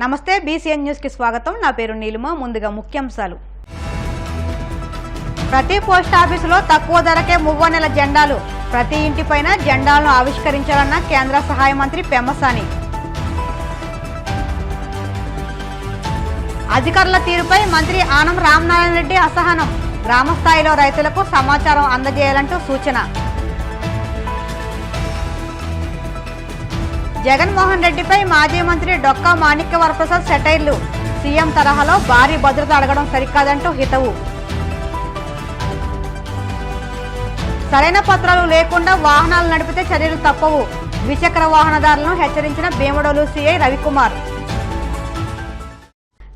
నమస్తే BCN news కి స్వాగతం. నా పేరు నీలిమ. ముందుగా ముఖ్యాంశాలు. ప్రతి పోస్ట్ ఆఫీసులో తక్కువ ధరకే మువ్వనెల జెండాలు. ప్రతి ఇంటిపైన జెండాలను ఆవిష్కరించాలన్న కేంద్ర సహాయ మంత్రి పెమ్మసాని. అధికారుల తీరుపై మంత్రి ఆనం రామనారాయణ రెడ్డి అసహనం. గ్రామ స్థాయిలో రైతులకు సమాచారం అందజేయాలంటూ సూచన. జగన్మోహన్ రెడ్డిపై మాజీ మంత్రి డొక్కా మాణిక్య వరప్రసాద్ సెటైర్లు. సీఎం తరహాలో భారీ భద్రత అడగడం సరికాదంటూ హితవు. సరైన పత్రాలు లేకుండా వాహనాలు నడిపితే చర్యలు తప్పవు. ద్విచక్ర వాహనదారులను హెచ్చరించిన భీమడోలు సీఐ రవికుమార్.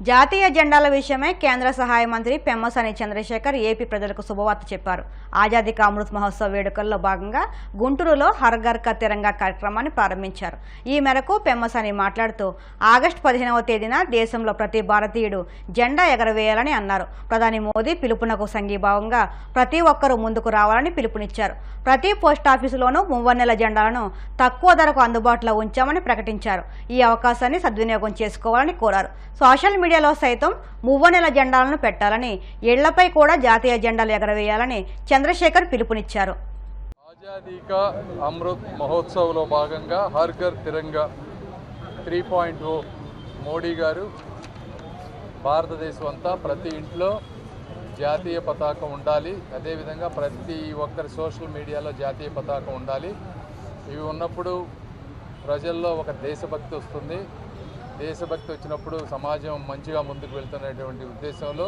జాతీయ జెండాల విషయమై కేంద్ర సహాయ మంత్రి పెమ్మసాని చంద్రశేఖర్ ఏపీ ప్రజలకు శుభవార్త చెప్పారు. ఆజాదీ కా అమృత్ మహోత్సవ్ వేడుకల్లో భాగంగా గుంటూరులో హర్ ఘర్ కా తిరంగా కార్యక్రమాన్ని ప్రారంభించారు. ఈ మేరకు పెమ్మసాని మాట్లాడుతూ ఆగస్టు 15వ తేదీన దేశంలో ప్రతి భారతీయుడు జెండా ఎగరవేయాలని అన్నారు. ప్రధాని మోదీ పిలుపునకు సంఘీభావంగా ప్రతి ఒక్కరూ ముందుకు రావాలని పిలుపునిచ్చారు. ప్రతి పోస్టాఫీసులోనూ మువ్వన్నెల జెండాలను తక్కువ ధరకు అందుబాటులో ఉంచామని ప్రకటించారు. ఈ అవకాశాన్ని సద్వినియోగం చేసుకోవాలని కోరారు. సోషల్ మీడియాలో సైతం మువ్వనెల జెండాలను పెట్టాలని, ఇళ్లపై కూడా జాతీయ జెండాలు ఎగరవేయాలని చంద్రశేఖర్ పిలుపునిచ్చారు. ఆజాదీ కా అమృత్ మహోత్సవ్లో భాగంగా హర్ ఘర్ తిరంగా 3.0 మోడీ గారు భారతదేశం అంతా ప్రతి ఇంట్లో జాతీయ పతాకం ఉండాలి, అదేవిధంగా ప్రతి ఒక్కరి సోషల్ మీడియాలో జాతీయ పతాకం ఉండాలి. ఇవి ఉన్నప్పుడు ప్రజల్లో ఒక దేశభక్తి వస్తుంది. దేశభక్తి వచ్చినప్పుడు సమాజం మంచిగా ముందుకు వెళ్తున్నటువంటి ఉద్దేశంలో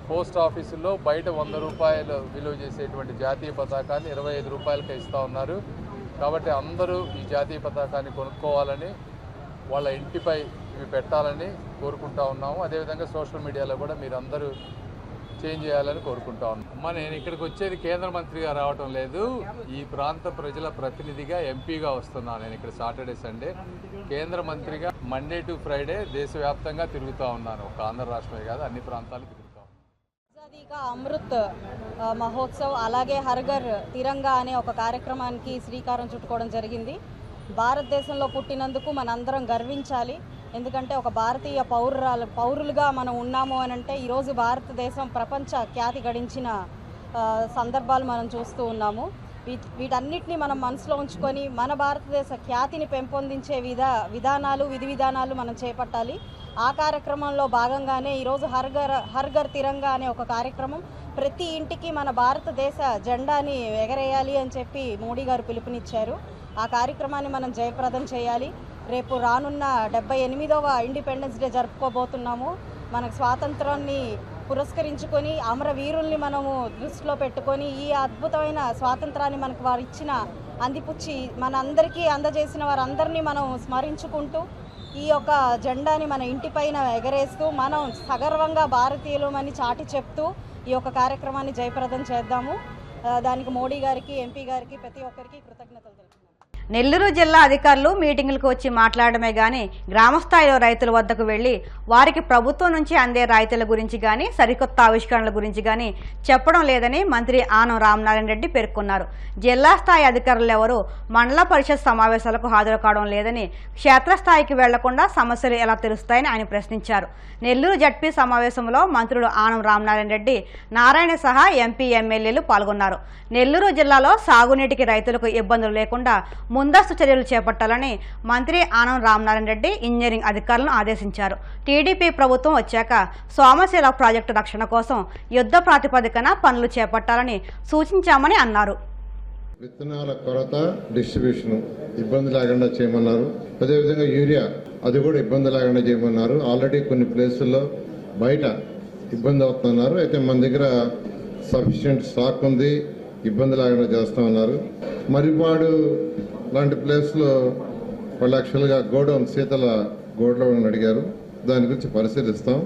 పోస్ట్ ఆఫీసుల్లో బయట 100 రూపాయలు విలువ చేసేటువంటి జాతీయ పతాకాన్ని 25 రూపాయలకే ఇస్తూ ఉన్నారు. కాబట్టి అందరూ ఈ జాతీయ పతాకాన్ని కొనుక్కోవాలని, వాళ్ళ ఇంటిపై ఇవి పెట్టాలని కోరుకుంటా ఉన్నాము. అదేవిధంగా సోషల్ మీడియాలో కూడా మీరందరూ చేంజ్ చేయాలని కోరుకుంటా ఉన్నాం. అమ్మ, నేను ఇక్కడికి వచ్చేది కేంద్ర మంత్రిగా రావటం లేదు, ఈ ప్రాంత ప్రజల ప్రతినిధిగా ఎంపీగా వస్తున్నాను. నేను ఇక్కడ సాటర్డే సండే కేంద్ర మంత్రిగా మండే టు ఫ్రైడే దేశవ్యాప్తంగా తిరుగుతూ ఉన్నాను. ఒక ఆంధ్ర రాష్ట్రమే కాదు, అన్ని ప్రాంతాలు తిరుగుతూ ఉన్నాను. ఆజాదీ కా అమృత్ మహోత్సవ్ అలాగే హర్ ఘర్ తిరంగా అనే ఒక కార్యక్రమానికి శ్రీకారం చుట్టుకోవడం జరిగింది. భారతదేశంలో పుట్టినందుకు మనందరం గర్వించాలి. ఎందుకంటే ఒక భారతీయ పౌరులుగా మనం ఉన్నాము అని అంటే ఈరోజు భారతదేశం ప్రపంచ ఖ్యాతి గడించిన సందర్భాలు మనం చూస్తూ ఉన్నాము. వీటన్నిటిని మనం మనసులో ఉంచుకొని మన భారతదేశ ఖ్యాతిని పెంపొందించే విధి విధానాలు మనం చేపట్టాలి. ఆ కార్యక్రమంలో భాగంగానే ఈరోజు హర్ ఘర్ తిరంగా అనే ఒక కార్యక్రమం, ప్రతి ఇంటికి మన భారతదేశ జెండాని ఎగరేయాలి అని చెప్పి మోడీ గారు పిలుపునిచ్చారు. ఆ కార్యక్రమాన్ని మనం జయప్రదం చేయాలి. రేపు రానున్న 78వ ఇండిపెండెన్స్ డే జరుపుకోబోతున్నాము. మనకు స్వాతంత్రాన్ని పురస్కరించుకొని అమరవీరుల్ని మనము దృష్టిలో పెట్టుకొని ఈ అద్భుతమైన స్వాతంత్రాన్ని మనకు వారు ఇచ్చిన అందిపుచ్చి మనందరికీ అందజేసిన వారందరినీ మనం స్మరించుకుంటూ ఈ యొక్క జెండాని మన ఇంటిపైన ఎగరేస్తూ మనం సగర్వంగా భారతీయులమని చాటి చెప్తూ ఈ యొక్క కార్యక్రమాన్ని జయప్రదం చేద్దాము. దానికి మోడీ గారికి, ఎంపీ గారికి, ప్రతి ఒక్కరికి కృతజ్ఞతలు తెలుపుతున్నాను. నెల్లూరు జిల్లా అధికారులు మీటింగులకు వచ్చి మాట్లాడమే గాని గ్రామస్థాయిలో రైతుల వద్దకు వెళ్లి వారికి ప్రభుత్వం నుంచి అందే రాయితీల గురించి గాని సరికొత్త ఆవిష్కరణల గురించి గాని చెప్పడం లేదని మంత్రి ఆనం రామనారాయణ రెడ్డి పేర్కొన్నారు. జిల్లా స్థాయి అధికారులు ఎవరూ మండల పరిషత్ సమావేశాలకు హాజరు కావడం లేదని, క్షేత్రస్థాయికి వెళ్లకుండా సమస్యలు ఎలా తెలుస్తాయని ఆయన ప్రశ్నించారు. నెల్లూరు జడ్పీ సమావేశంలో మంత్రులు ఆనం రామనారాయణ రెడ్డి, నారాయణ సహా ఎంపీ, ఎమ్మెల్యేలు పాల్గొన్నారు. నెల్లూరు జిల్లాలో సాగునీటికి రైతులకు ఇబ్బందులు లేకుండా ముందస్తు చర్యలు చేపట్టాలని మంత్రి ఆనం రామనారాయణ రెడ్డి ఇంజనీరింగ్ అధికారులను ఆదేశించారు. టీడీపీ ప్రభుత్వం వచ్చాక సోమశిల ప్రాజెక్టు రక్షణ కోసం యుద్ధ ప్రాతిపదికన పనులు చేపట్టాలని సూచించామని అన్నారు. విత్తనాల కొరత, డిస్ట్రిబ్యూషన్ ఇబ్బంది లేకుండా చేయమన్నారు. అదేవిధంగా యూరియా అది కూడా ఇబ్బంది లేకుండా చేయమన్నారు. ఆల్రెడీ కొన్ని ప్లేసుల్లో బయట ఇబ్బంది అవుతున్నారు. అయితే మన దగ్గర సఫిషియెంట్ స్టాక్ ఉంది, ఇబ్బంది లేకుండా చేస్తామన్నారు. మరిపాడు లాంటి ప్లేస్లో వాళ్ళు యాక్చువల్గా గోడౌన్, శీతల గోడౌన్ అడిగారు. దాని గురించి పరిశీలిస్తాం.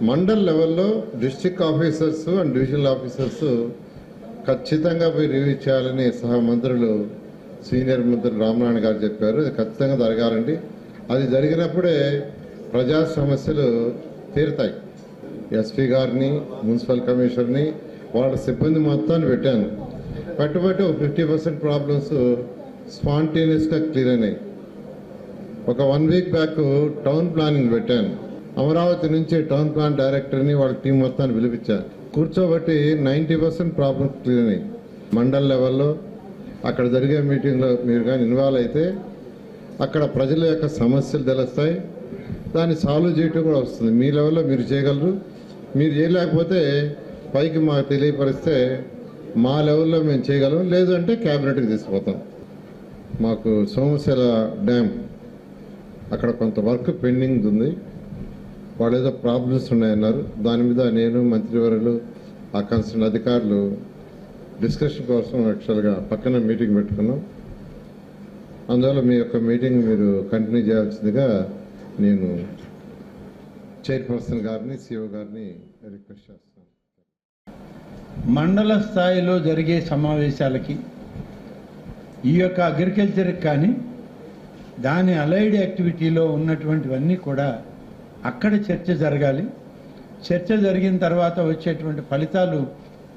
మండల్ లెవెల్లో district officers and divisional officers ఖచ్చితంగా పోయి రివ్యూ చేయాలని సహా మంత్రులు, సీనియర్ మంత్రులు రామనారాయణ గారు చెప్పారు. అది ఖచ్చితంగా జరగాలండి. అది జరిగినప్పుడే ప్రజా సమస్యలు తీరుతాయి. ఎస్పీ గారిని, మున్సిపల్ కమిషనర్ని, వాళ్ళ సిబ్బంది మొత్తాన్ని పెట్టాను. పెట్టుబట్టి 50% ప్రాబ్లమ్స్ స్పాంటేనియస్గా క్లియర్ అయినాయి. ఒక 1 వీక్ బ్యాక్ టౌన్ ప్లానింగ్ పెట్టాను. అమరావతి నుంచి టౌన్ ప్లాన్ డైరెక్టర్ని వాళ్ళ టీం మొత్తాన్ని పిలిపించాను. కూర్చోబట్టి 90% ప్రాబ్లమ్స్ క్లియర్ అయ్యాయి. మండల్ లెవెల్లో అక్కడ జరిగే మీటింగ్లో మీరు కానీ ఇన్వాల్వ్ అయితే అక్కడ ప్రజల యొక్క సమస్యలు తెలుస్తాయి, దాన్ని సాల్వ్ చేయటం కూడా వస్తుంది. మీ లెవెల్లో మీరు చేయగలరు. మీరు చేయలేకపోతే పైకి మాకు తెలియపరిస్తే మా లెవెల్లో మేము చేయగలం, లేదు అంటే క్యాబినెట్కి తీసుకుపోతాం. మాకు సోమశిల డ్యామ్ అక్కడ కొంత వర్క్ పెండింగ్ ఉంది, వాళ్ళు ఏదో ప్రాబ్లమ్స్ ఉన్నాయన్నారు. దాని మీద నేను మంత్రివర్యులు ఆ కన్సర్న్ అధికారులు డిస్కషన్ కోసం యాక్చువల్గా పక్కన మీటింగ్ పెట్టుకున్నాం. అందువల్ల మీ యొక్క మీటింగ్ మీరు కంటిన్యూ చేయాల్సిందిగా నేను చైర్పర్సన్ గారిని సిఓ గారిని రిక్వెస్ట్ చేస్తాను. మండల స్థాయిలో జరిగే సమావేశాలకి ఈ యొక్క అగ్రికల్చర్కి కానీ దాని అలైడ్ యాక్టివిటీలో ఉన్నటువంటివన్నీ కూడా అక్కడ చర్చ జరగాలి. చర్చ జరిగిన తర్వాత వచ్చేటువంటి ఫలితాలు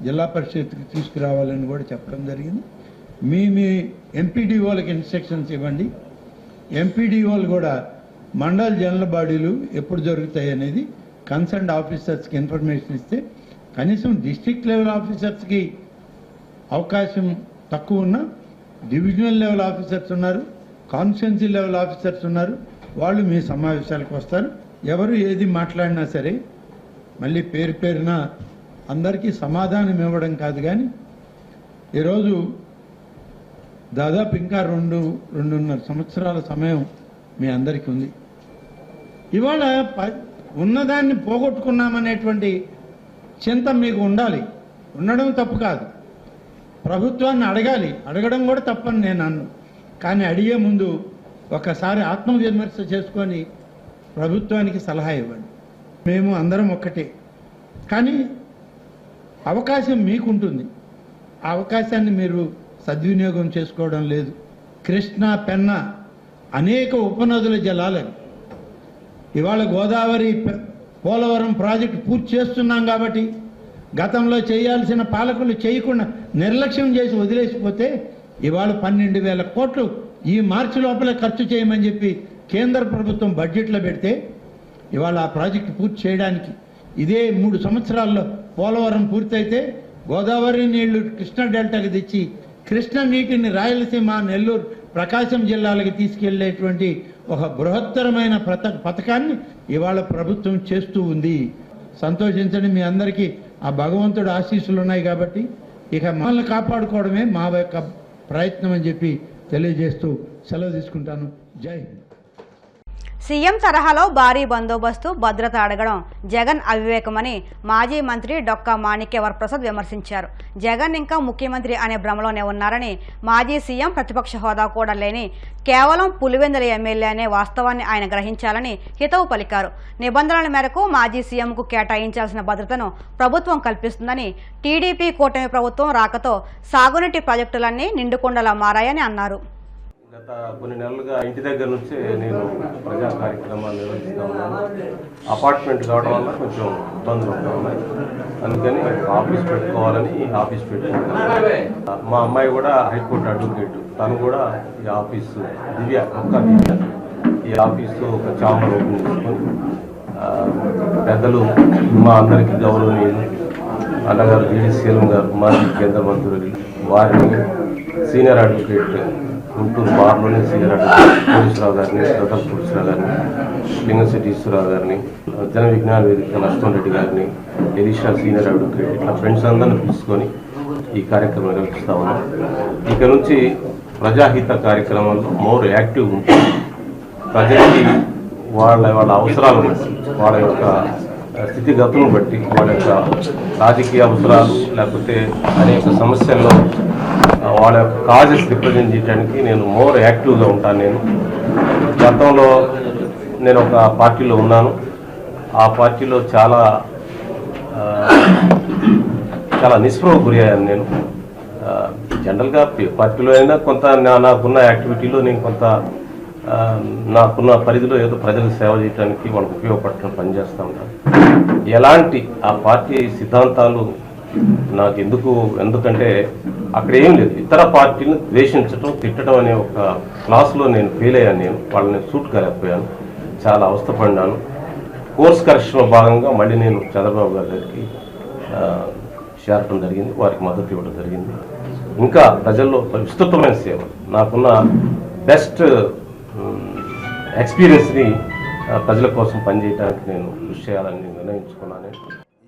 జిల్లా పరిషత్కి తీసుకురావాలని కూడా చెప్పడం జరిగింది. మీ ఎంపీడీఓలకు ఇన్స్ట్రక్షన్స్ ఇవ్వండి. ఎంపీడీఓలు కూడా మండల జనరల్ బాడీలు ఎప్పుడు జరుగుతాయి అనేది కన్సర్న్డ్ ఆఫీసర్స్కి ఇన్ఫర్మేషన్ ఇస్తే కనీసం డిస్ట్రిక్ట్ లెవెల్ ఆఫీసర్స్కి అవకాశం తక్కువ ఉన్నా డివిజనల్ లెవెల్ ఆఫీసర్స్ ఉన్నారు, కాన్స్టిట్యున్సీ లెవెల్ ఆఫీసర్స్ ఉన్నారు, వాళ్ళు మీ సమావేశాలకు వస్తారు. ఎవరు ఏది మాట్లాడినా సరే మళ్ళీ పేరు పేరున అందరికీ సమాధానం ఇవ్వడం కాదు, కానీ ఈరోజు దాదాపు ఇంకా 2.5 సంవత్సరాల సమయం మీ అందరికీ ఉంది. ఇవాళ ఉన్నదాన్ని పోగొట్టుకున్నామనేటువంటి చింత మీకు ఉండాలి. ఉండడం తప్పు కాదు, ప్రభుత్వాన్ని అడగాలి, అడగడం కూడా తప్పని నేను అన్ను. కానీ అడిగే ముందు ఒకసారి ఆత్మవిమర్శ చేసుకొని ప్రభుత్వానికి సలహా ఇవ్వండి. మేము అందరం ఒక్కటే, కానీ అవకాశం మీకుంటుంది. ఆ అవకాశాన్ని మీరు సద్వినియోగం చేసుకోవడం లేదు. కృష్ణా పెన్నా అనేక ఉపనదుల జలాలని ఇవాళ గోదావరి పోలవరం ప్రాజెక్టు పూర్తి చేస్తున్నాం కాబట్టి గతంలో చేయాల్సిన పాలకులు చేయకుండా నిర్లక్ష్యం చేసి వదిలేసిపోతే ఇవాళ 12,000 కోట్లు ఈ మార్చి లోపల ఖర్చు చేయమని చెప్పి కేంద్ర ప్రభుత్వం బడ్జెట్లో పెడితే ఇవాళ ఆ ప్రాజెక్టు పూర్తి చేయడానికి ఇదే 3 సంవత్సరాల్లో పోలవరం పూర్తయితే గోదావరి నీళ్లు కృష్ణా డెల్టాకి తెచ్చి కృష్ణా నీటిని రాయలసీమ, నెల్లూరు, ప్రకాశం జిల్లాలకు తీసుకెళ్లేటువంటి ఒక బృహత్తరమైన పథకాన్ని ఇవాళ ప్రభుత్వం చేస్తూ ఉంది. సంతోషించండి. మీ అందరికీ ఆ భగవంతుడు ఆశీస్సులు ఉన్నాయి కాబట్టి ఇక మనల్ని కాపాడుకోవడమే మా యొక్క ప్రయత్నం అని చెప్పి తెలియజేస్తూ సెలవు తీసుకుంటాను. జై హింద్. సీఎం తరహాలో భారీ బందోబస్తు, భద్రత అడగడం జగన్ అవివేకమని మాజీ మంత్రి డొక్కా మాణిక్య వరప్రసాద్ విమర్శించారు. జగన్ ఇంకా ముఖ్యమంత్రి అనే భ్రమలోనే ఉన్నారని, మాజీ సీఎం ప్రతిపక్ష హోదా కూడా లేని కేవలం పులివెందుల ఎమ్మెల్యే అనే వాస్తవాన్ని ఆయన గ్రహించాలని హితవు పలికారు. నిబంధనల మేరకు మాజీ సీఎంకు కేటాయించాల్సిన భద్రతను ప్రభుత్వం కల్పిస్తుందని, టీడీపీ కూటమి ప్రభుత్వం రాకతో సాగునీటి ప్రాజెక్టులన్నీ నిండుకొండలా మారాయని అన్నారు. గత కొన్ని నెలలుగా ఇంటి దగ్గర నుంచే నేను ప్రజా కార్యక్రమాలు నిర్వహిస్తూ ఉన్నాను. అపార్ట్మెంట్ కావడం వల్ల కొంచెం ఇబ్బందులు ఉంటా ఉన్నాయి. అందుకని ఆఫీస్ పెట్టుకోవాలని ఆఫీస్ పెట్టుకుంటాను. మా అమ్మాయి కూడా హైకోర్టు అడ్వకేట్, తను కూడా ఈ ఆఫీసు దివ్య ఈ ఆఫీసు ఒక ఛాంబర్ ఓపెన్ చేసుకొని పెద్దలు మా అందరికీ గౌరవనీయులు అన్నగారు జీడి సీఎం గారు, మాజీ కేంద్ర మంత్రులు, వారిని సీనియర్ అడ్వకేట్ గుంటూరు బార్లోని సీనియర్ అడ్వకేట్ కోటేశ్వరరావు గారిని, రతన్ కోటేశ్వరరావు గారిని, లింగశెట్టి ఈశ్వరరావు గారిని, జన విజ్ఞాన వేదిక లక్ష్మణ్ రెడ్డి గారిని, ఎడిషనల్ సీనియర్ అడ్వకేట్, ఇట్లా ఫ్రెండ్స్ అందరిని పిలుచుకొని ఈ కార్యక్రమం నిర్వహిస్తూ ఉన్నాం. ఇక నుంచి ప్రజాహిత కార్యక్రమాల్లో మోర్ యాక్టివ్ ఉంటుంది. ప్రజలకి వాళ్ళ అవసరాలను బట్టి, వాళ్ళ యొక్క స్థితిగతులను బట్టి, వాళ్ళ యొక్క రాజకీయ అవసరాలు లేకపోతే అనేక సమస్యల్లో వాళ్ళ యొక్క కాజెస్ రిప్రజెంట్ చేయడానికి నేను మోర్ యాక్టివ్గా ఉంటాను. నేను గతంలో నేను ఒక పార్టీలో ఉన్నాను. ఆ పార్టీలో చాలా నిస్పృహకు గురి అయ్యాను. నేను జనరల్గా పార్టీలో అయినా కొంత నాకున్న యాక్టివిటీలో నేను కొంత నాకున్న పరిధిలో ఏదో ప్రజలకు సేవ చేయడానికి వాళ్ళకు ఉపయోగపడటం పనిచేస్తూ ఉంటాను. ఎలాంటి ఆ పార్టీ సిద్ధాంతాలు నాకు ఎందుకంటే అక్కడ ఏం లేదు, ఇతర పార్టీని ద్వేషించడం తిట్టడం అనే ఒక క్లాస్లో నేను ఫెయిల్ అయ్యాను. వాళ్ళని సూట్ కాలేకపోయాను, చాలా అవస్థపడినాను. కోర్స్ కరెక్షన్లో భాగంగా మళ్ళీ నేను చంద్రబాబు గారి దగ్గరికి చేరటం జరిగింది, వారికి మద్దతు ఇవ్వడం జరిగింది. ఇంకా ప్రజల్లో విస్తృతమైన సేవ, నాకున్న బెస్ట్ ఎక్స్పీరియన్స్ని ప్రజల కోసం పనిచేయడానికి నేను కృషి చేయాలని నిర్ణయించుకున్నాను.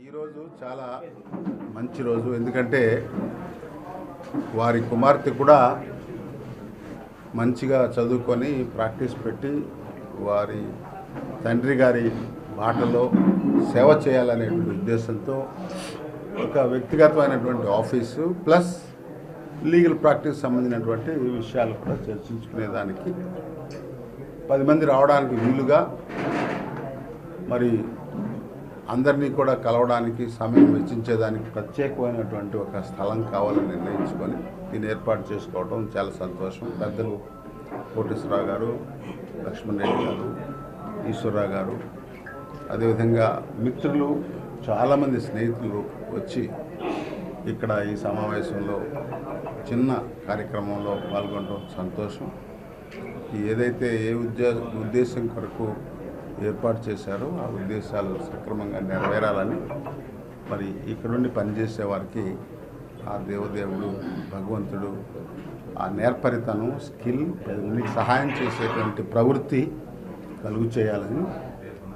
ఈరోజు చాలా మంచి రోజు, ఎందుకంటే వారి కుమార్తె కూడా మంచిగా చదువుకొని ప్రాక్టీస్ పెట్టి వారి తండ్రి గారి బాటలో సేవ చేయాలనేటువంటి ఉద్దేశంతో ఒక వ్యక్తిగతమైనటువంటి ఆఫీసు ప్లస్ లీగల్ ప్రాక్టీస్ సంబంధించినటువంటి విషయాలు కూడా చర్చించుకునేదానికి 10 మంది రావడానికి వీలుగా, మరి అందరినీ కూడా కలవడానికి సమయం వెచ్చించేదానికి ప్రత్యేకమైనటువంటి ఒక స్థలం కావాలని నిర్ణయించుకొని దీన్ని ఏర్పాటు చేసుకోవడం చాలా సంతోషం. పెద్దలు కోటేశ్వరరావు గారు, లక్ష్మణ్ రెడ్డి గారు, ఈశ్వరరావు గారు, అదేవిధంగా మిత్రులు, చాలామంది స్నేహితులు వచ్చి ఇక్కడ ఈ సమావేశంలో చిన్న కార్యక్రమంలో పాల్గొనడం సంతోషం. ఏదైతే ఉద్దేశం కొరకు ఏర్పాటు చేశారో ఆ ఉద్దేశాలు సక్రమంగా నెరవేరాలని, మరి ఇక్కడ నుండి పనిచేసే వారికి ఆ దేవదేవుడు భగవంతుడు ఆ నేర్పరితనం, స్కిల్, ప్రజలకు సహాయం చేసేటువంటి ప్రవృత్తి కలుగు చేయాలని,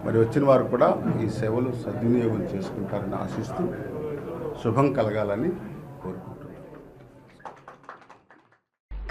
మరి వచ్చిన వారు కూడా ఈ సేవలు సద్వినియోగం చేసుకుంటారని ఆశిస్తూ శుభం కలగాలని కోరుకుంటున్నాను.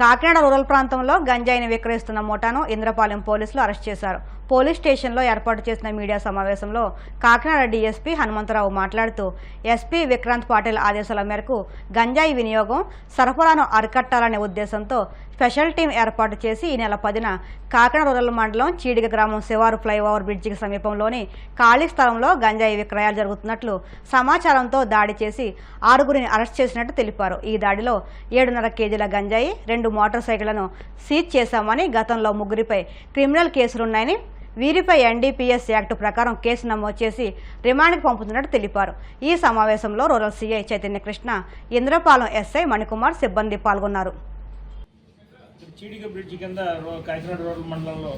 కాకినాడ రూరల్ ప్రాంతంలో గంజాయిని విక్రయిస్తున్న ముఠాను ఇంద్రపాలెం పోలీసులు అరెస్ట్ చేశారు. పోలీస్ స్టేషన్లో ఏర్పాటు చేసిన మీడియా సమావేశంలో కాకినాడ డీఎస్పీ హనుమంతరావు మాట్లాడుతూ ఎస్పీ విక్రాంత్ పాటిల్ ఆదేశాల మేరకు గంజాయి వినియోగం, సరఫరాను అరికట్టాలనే ఉద్దేశంతో స్పెషల్ టీం ఏర్పాటు చేసి ఈ నెల 10న కాకినాడ రూరల్ మండలం చీడిగ గ్రామం శివారు ఫ్లైఓవర్ బ్రిడ్జికి సమీపంలోని ఖాళీ స్థలంలో గంజాయి విక్రయాలు జరుగుతున్నట్లు సమాచారంతో దాడి చేసి 6గురిని అరెస్ట్ చేసినట్టు తెలిపారు. ఈ దాడిలో 7.5 కేజీల గంజాయి, 2 మోటార్ సైకిళ్లను సీజ్ చేశామని, గతంలో 3గురిపై క్రిమినల్ కేసులున్నాయని, వీరిపై ఎన్డీపీఎస్ యాక్టు ప్రకారం కేసు నమోదు చేసి రిమాండ్కి పంపుతున్నట్టు తెలిపారు. ఈ సమావేశంలో rural CI Chaitanya Krishna, Indrapalem SI Manikumar సిబ్బంది పాల్గొన్నారు. చీడిగ బ్రిడ్జి కింద కాకినాడ రూరల్ మండలంలో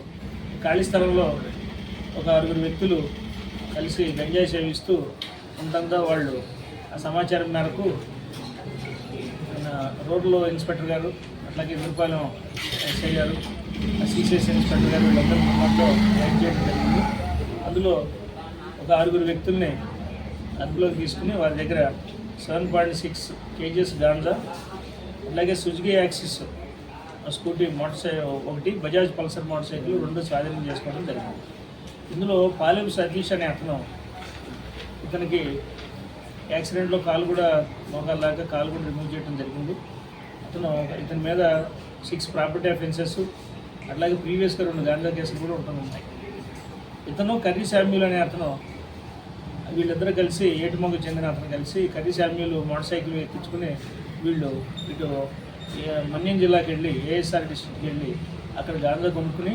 ఖాళీ స్థలంలో ఒక 6గురు వ్యక్తులు కలిసి గంజాయి సేవిస్తూ ఉండంతో వాళ్ళు ఆ సమాచారం మేరకు రోడ్లో ఇన్స్పెక్టర్ గారు, అట్లాగే ఇంద్రపాలెం ఎస్ఐ గారు, సిసిఎస్ ఇన్స్పెక్టర్ గారు వీళ్ళందరూ మొత్తంలో రైడ్ చేయడం జరిగింది. అందులో ఒక 6గురు వ్యక్తుల్ని అదుపులోకి తీసుకుని వారి దగ్గర 7.6 కేజీస్ గాంజా, అలాగే సుజుకి యాక్సిస్ స్కూటీ ఒకటి, బజాజ్ పల్సర్ మోటార్ సైకిల్ 2 స్వాధీనం చేసుకోవడం జరిగింది. ఇందులో పాలెం సతీష్ అనే అతను, ఇతనికి యాక్సిడెంట్లో కాలు కూడా మోకాల్లాగా కాలు కూడా రిమూవ్ చేయడం జరిగింది. ఇతని మీద 6 ప్రాపర్టీ అఫెన్సెస్, అట్లాగే ప్రీవియస్గా 2 గాంజా కేసులు కూడా ఉంటున్నాయి. ఇతను కర్రీ శామ్యూల్ అనే అతను, వీళ్ళిద్దరూ కలిసి ఏటుమొగ్గు చెందిన అతను కలిసి కర్రీ శామ్యూల్ మోటార్ సైకిల్ ఎక్కించుకుని వీళ్ళు ఇటు మన్యం జిల్లాకి వెళ్ళి ఏఎస్ఆర్ డిస్ట్రిక్ట్కి వెళ్ళి అక్కడ గాంజా కొనుక్కుని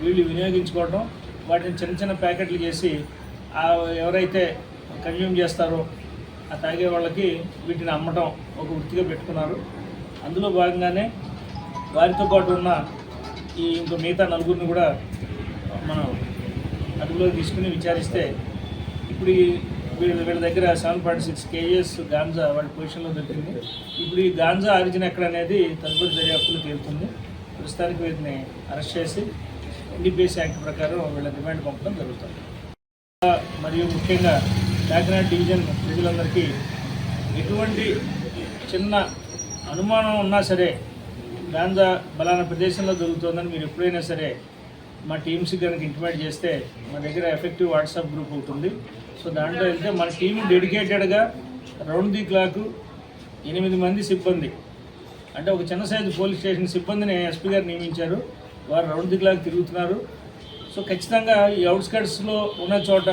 వీళ్ళు వినియోగించుకోవడం, వాటిని చిన్న చిన్న ప్యాకెట్లు చేసి ఎవరైతే కన్జ్యూమ్ చేస్తారో ఆ తాగే వాళ్ళకి వీటిని అమ్మటం ఒక వృత్తిగా పెట్టుకున్నారు. అందులో భాగంగానే వారితో పాటు ఉన్న ఇంకో మిగతా 4గురిని కూడా మనం అదుపులోకి తీసుకుని విచారిస్తే ఇప్పుడు వీళ్ళ దగ్గర 7.6 కేజీస్ గాంజా వాళ్ళ పొజిషన్లో దొరికింది. ఇప్పుడు ఈ గాంజా ఆరిజిన్ ఎక్కడ అనేది తదుపరి దర్యాప్తులు తేలుతుంది. ప్రస్తుతానికి వీటిని అరెస్ట్ చేసి ఎన్డీపీఎస్ యాక్ట్ ప్రకారం వీళ్ళ రిమాండ్ పంపడం జరుగుతుంది. మరియు ముఖ్యంగా కాకినాడ డివిజన్ ప్రజలందరికీ ఎటువంటి చిన్న అనుమానం ఉన్నా సరే గాంజా బలానా ప్రదేశంలో దొరుకుతుందని మీరు ఎప్పుడైనా సరే మా టీమ్స్కి కనుక ఇంటిమేట్ చేస్తే మా దగ్గర ఎఫెక్టివ్ వాట్సాప్ గ్రూప్ ఉంటుంది. సో దాంట్లో వెళ్తే మన టీం డెడికేటెడ్గా రౌండ్ ది క్లాక్ 8 మంది సిబ్బంది, అంటే ఒక చిన్న సైజు పోలీస్ స్టేషన్ సిబ్బందిని ఎస్పీ గారు నియమించారు. వారు రౌండ్ ది క్లాక్ తిరుగుతున్నారు. సో ఖచ్చితంగా ఈ అవుట్స్కట్స్లో ఉన్న చోట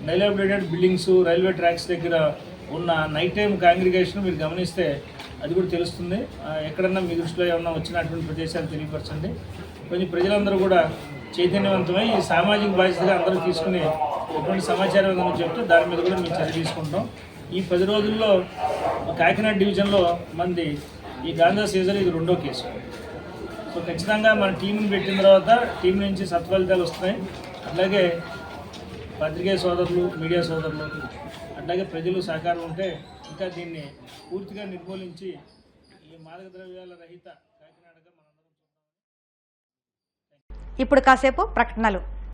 డైలాబిలేటెడ్ బిల్డింగ్స్, రైల్వే ట్రాక్స్ దగ్గర ఉన్న నైట్ టైం కాంగ్రిగేషన్ మీరు గమనిస్తే అది కూడా తెలుస్తుంది. ఎక్కడన్నా మీ దృష్టిలో ఏమన్నా వచ్చినటువంటి ప్రదేశాలు తెలియపరచండి. కొంచెం ప్రజలందరూ కూడా చైతన్యవంతమై ఈ సామాజిక బాధ్యతగా అందరూ తీసుకుని ఎటువంటి సమాచారం ఏదైనా చెప్తే దాని మీద కూడా మేము చర్య తీసుకుంటాం. ఈ 10 రోజుల్లో కాకినాడ డివిజన్లో మంది ఈ గాంజా సీజన్ ఇది 2వ కేసు. సో ఖచ్చితంగా మన టీంని పెట్టిన తర్వాత టీం నుంచి సత్ఫలితాలు వస్తున్నాయి. అట్లాగే పత్రికా సోదరులు, మీడియా సోదరులు, అట్లాగే ప్రజలు సహకారం ఉంటే ఇంకా దీన్ని పూర్తిగా నిర్మూలించి ఈ మాదక ద్రవ్యాల రహిత కాకినాడగా మనందరం. ఇప్పుడు కాసేపు ప్రకటనలు.